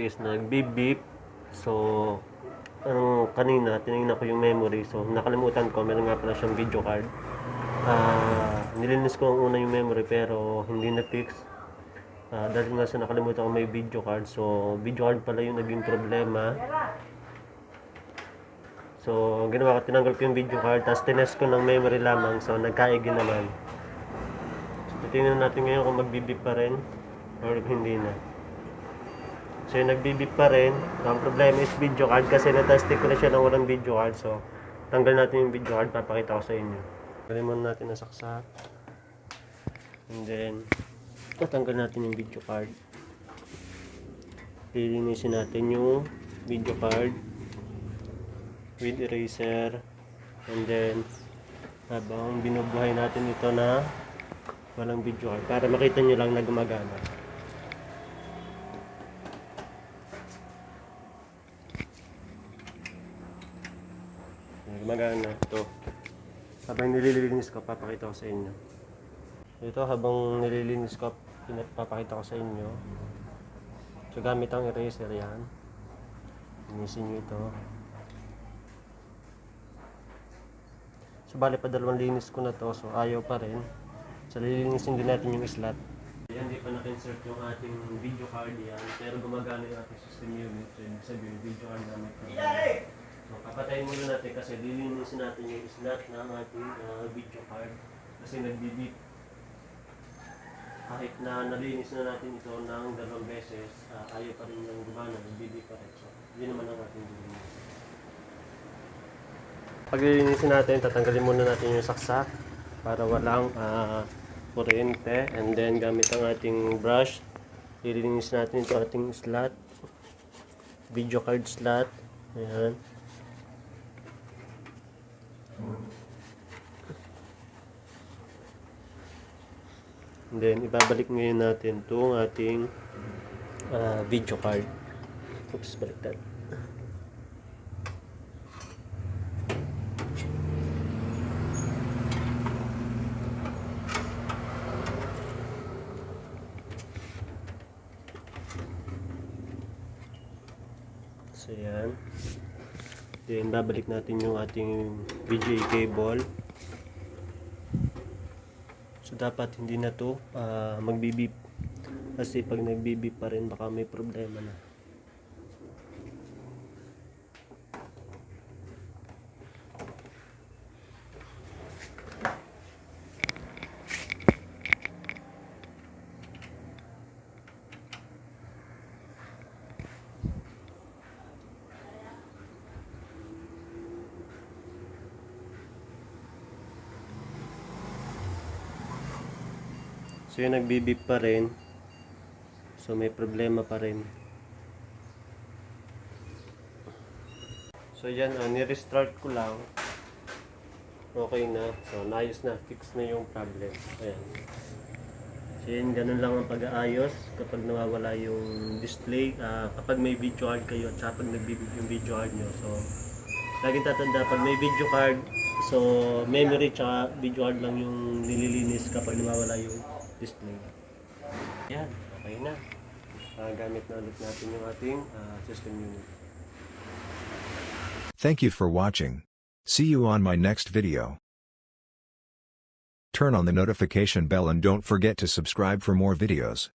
notice na nag-beep. So, kanina, tinignan ko yung memory. So, nakalimutan ko, meron nga pala siyang video card. Nilinis ko ang una yung memory pero hindi na-fix. Dahil nga sa nakalimutan ko may video card. So, video card pala yung naging problema. So, ginawa ko, tinanggal ko yung video card, tapos tinest ko ng memory lamang. So, nagkaigi naman. So, tingnan natin ngayon kung magbibip pa rin or hindi na. So, yung nagbibip pa rin. Ang problema is video card kasi natesting ko na siya ng walang video card. So, tanggal natin yung video card, papakita ko sa inyo. Tanggalin muna natin ang saksak. And then, tatanggal natin yung video card. Lilinisin natin yung video card with eraser. And then, habang binubuhay natin ito na walang video card para makita nyo lang na gumagana. Gumagana ito. Habang nililinis ko, papakita ko sa inyo. Ito, habang nililinis ko, papakita ko sa inyo. So, gamit ang eraser yan. Linisin nyo ito. So, bali pa dalawang linis ko na to. So, ayaw pa rin. So, lilinisin din natin yung slot. Yan, hindi pa naka-insert yung ating video card yan. Pero gumagana yung ating system unit. So, ibig sabihin, video card na may problem. So, papatayin muna natin kasi lilinisin natin yung slot ng ating video card. Kasi nag-beep. Kahit na nalinis na natin ito ng dalawang beses, ayaw pa rin yung gumana, nag-beep pa rin. So, yun naman ang ating lilinis. Pag lilinisin natin, tatanggalin muna natin yung saksak para walang kuryente. And then, gamit ang ating brush, lilinis natin ito ating slot, video card slot. Ayan. And then, ibabalik ngayon natin itong ating video card. Oops, baliktad. So, yan. Then, babalik natin yung ating VGA cable. So, dapat hindi na to magbibip. Kasi pag nagbibip pa rin, baka may problema na. So yun, nagbibip pa rin. So may problema pa rin. So yan, ni-restart ko lang. Okay na. So naayos na, fix na yung problem. Ayan. So yun, ganun lang ang pag-aayos kapag nawawala yung display. Kapag may video card kayo at kapag nagbibip yung video card nyo. So laging tatanda, pag may video card, so memory tsaka video card lang yung nililinis kapag nawawala yung display. Yan, okay na. Gamit na ulit natin yung ating system unit. Thank you for watching. See you on my next video. Turn on the notification bell and don't forget to subscribe for more videos.